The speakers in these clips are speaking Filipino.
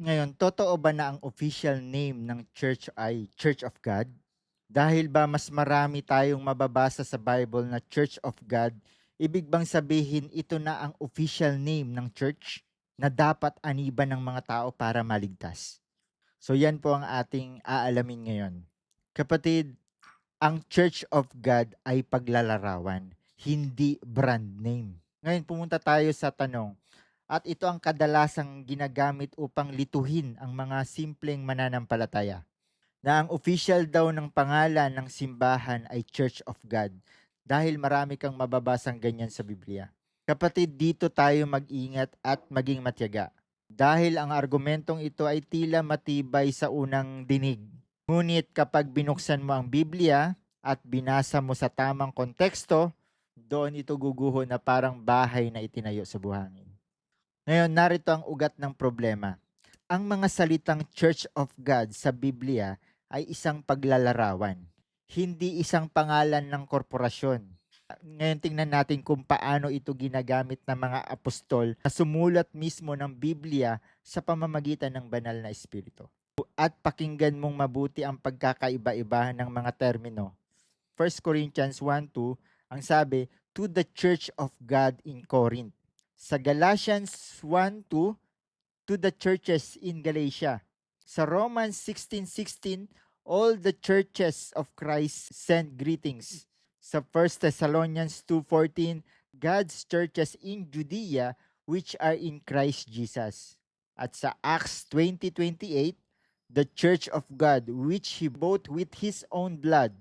Ngayon, totoo ba na ang official name ng church ay Church of God? Dahil ba mas marami tayong mababasa sa Bible na Church of God, ibig bang sabihin ito na ang official name ng church na dapat aniban ng mga tao para maligtas? So yan po ang ating aalamin ngayon. Kapatid, ang Church of God ay paglalarawan, hindi brand name. Ngayon pumunta tayo sa tanong, at ito ang kadalasang ginagamit upang lituhin ang mga simpleng mananampalataya, na ang official daw ng pangalan ng simbahan ay Church of God dahil marami kang mababasang ganyan sa Biblia. Kapatid, dito tayo mag-ingat at maging matyaga dahil ang argumentong ito ay tila matibay sa unang dinig. Ngunit kapag binuksan mo ang Biblia at binasa mo sa tamang konteksto, doon ito guguho na parang bahay na itinayo sa buhangin. Ngayon, narito ang ugat ng problema. Ang mga salitang Church of God sa Biblia ay isang paglalarawan, hindi isang pangalan ng korporasyon. Ngayon tingnan natin kung paano ito ginagamit ng mga apostol na sumulat mismo ng Biblia sa pamamagitan ng banal na espiritu. At pakinggan mong mabuti ang pagkakaiba-iba ng mga termino. 1 Corinthians 1:2, ang sabi, to the church of God in Corinth. Sa Galatians 1:2, to the churches in Galatia. Sa Romans 16:16, all the churches of Christ send greetings. Sa 1 Thessalonians 2:14, God's churches in Judea which are in Christ Jesus. At sa Acts 20:28, the church of God which he bought with his own blood.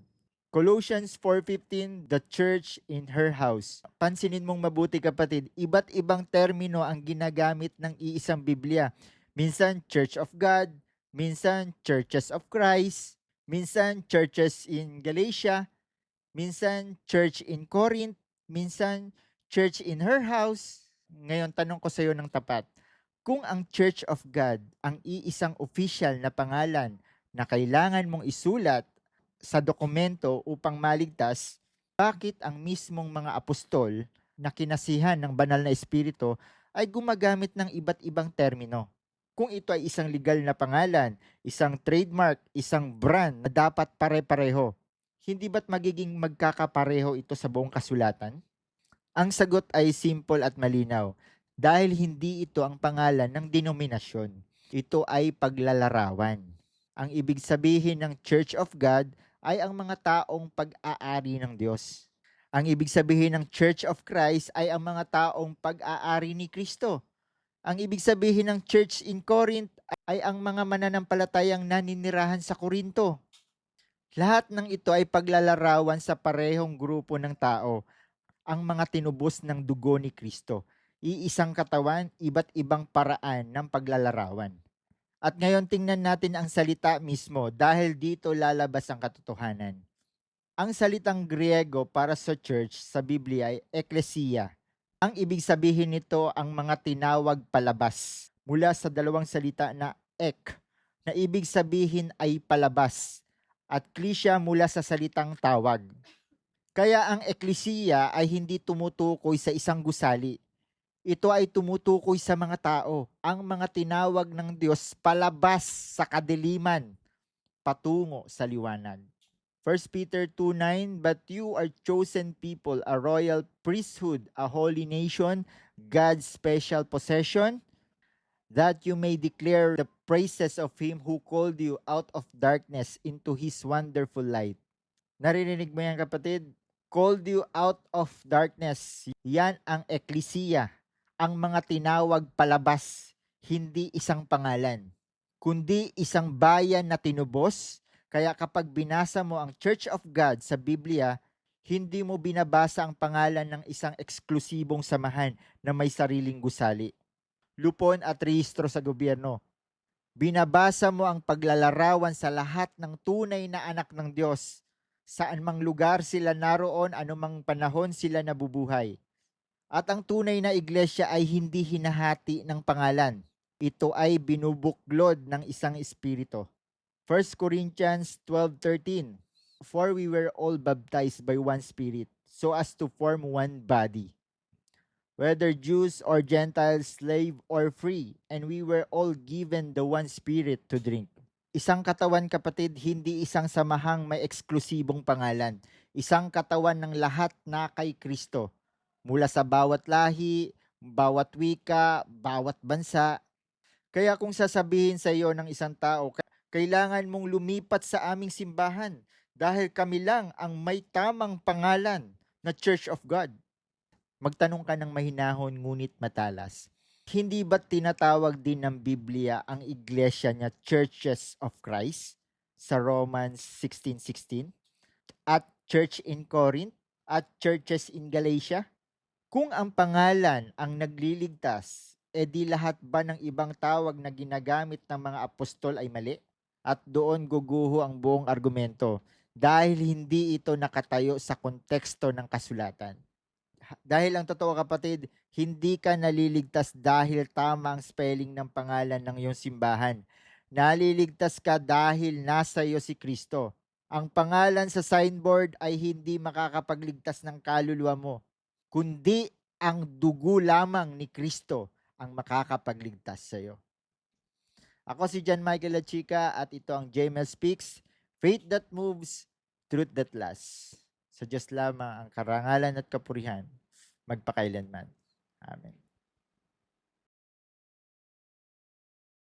Colossians 4:15, the church in her house. Pansinin mong mabuti kapatid, iba't ibang termino ang ginagamit ng iisang Biblia. Minsan Church of God, minsan Churches of Christ, minsan Churches in Galatia, minsan Church in Corinth, minsan Church in her house. Ngayon tanong ko sa iyo ng tapat, kung ang Church of God ang iisang official na pangalan na kailangan mong isulat sa dokumento upang maligtas, bakit ang mismong mga apostol na kinasihan ng banal na espiritu ay gumagamit ng iba't ibang termino? Kung ito ay isang legal na pangalan, isang trademark, isang brand na dapat pare-pareho, hindi ba't magiging magkakapareho ito sa buong kasulatan? Ang sagot ay simple at malinaw. Dahil hindi ito ang pangalan ng denominasyon. Ito ay paglalarawan. Ang ibig sabihin ng Church of God ay ang mga taong pag-aari ng Diyos. Ang ibig sabihin ng Church of Christ ay ang mga taong pag-aari ni Kristo. Ang ibig sabihin ng Church in Corinth ay ang mga mananampalatayang naninirahan sa Korinto. Lahat ng ito ay paglalarawan sa parehong grupo ng tao, ang mga tinubos ng dugo ni Kristo. Iisang katawan, iba't ibang paraan ng paglalarawan. At ngayon tingnan natin ang salita mismo dahil dito lalabas ang katotohanan. Ang salitang Griego para sa church sa Biblia ay ekklesia. Ang ibig sabihin nito ang mga tinawag palabas mula sa dalawang salita na ek, na ibig sabihin ay palabas, at klesia mula sa salitang tawag. Kaya ang eklesiya ay hindi tumutukoy sa isang gusali. Ito ay tumutukoy sa mga tao, ang mga tinawag ng Diyos palabas sa kadiliman, patungo sa liwanag. 1 Peter 2:9, but you are chosen people, a royal priesthood, a holy nation, God's special possession, that you may declare the praises of Him who called you out of darkness into His wonderful light. Naririnig mo yan kapatid? Called you out of darkness. Yan ang eklesiya, ang mga tinawag palabas, hindi isang pangalan, kundi isang bayan na tinubos. Kaya kapag binasa mo ang Church of God sa Biblia, hindi mo binabasa ang pangalan ng isang eksklusibong samahan na may sariling gusali, lupon at rehistro sa gobyerno. Binabasa mo ang paglalarawan sa lahat ng tunay na anak ng Diyos, saan mang lugar sila naroon, anumang panahon sila nabubuhay. At ang tunay na iglesia ay hindi hinahati ng pangalan. Ito ay binubuklod ng isang espiritu. 1 Corinthians 12:13, for we were all baptized by one spirit, so as to form one body. whether Jews or Gentiles, slave or free, and we were all given the one Spirit to drink. Isang katawan, kapatid, hindi isang samahang may eksklusibong pangalan. Isang katawan ng lahat na kay Kristo. Mula sa bawat lahi, bawat wika, bawat bansa. Kaya kung sasabihin sa iyo ng isang tao, kailangan mong lumipat sa aming simbahan dahil kami lang ang may tamang pangalan na Church of God. Magtanong ka ng mahinahon ngunit matalas. Hindi ba tinatawag din ng Biblia ang iglesia niya Churches of Christ sa Romans 16:16 at Church in Corinth at Churches in Galatia? Kung ang pangalan ang nagliligtas, edi lahat ba ng ibang tawag na ginagamit ng mga apostol ay mali? At doon guguho ang buong argumento dahil hindi ito nakatayo sa konteksto ng kasulatan. Dahil ang totoo, kapatid, hindi ka naliligtas dahil tama ang spelling ng pangalan ng iyong simbahan. Naliligtas ka dahil nasa iyo si Kristo. Ang pangalan sa signboard ay hindi makakapagligtas ng kaluluwa mo, kundi ang dugo lamang ni Kristo ang makakapagligtas sa iyo. Ako si John Michael Lachica at ito ang JML Speaks, Faith that moves, truth that lasts. Sa Diyos lamang ang karangalan at kapurihan magpakailanman. Amen.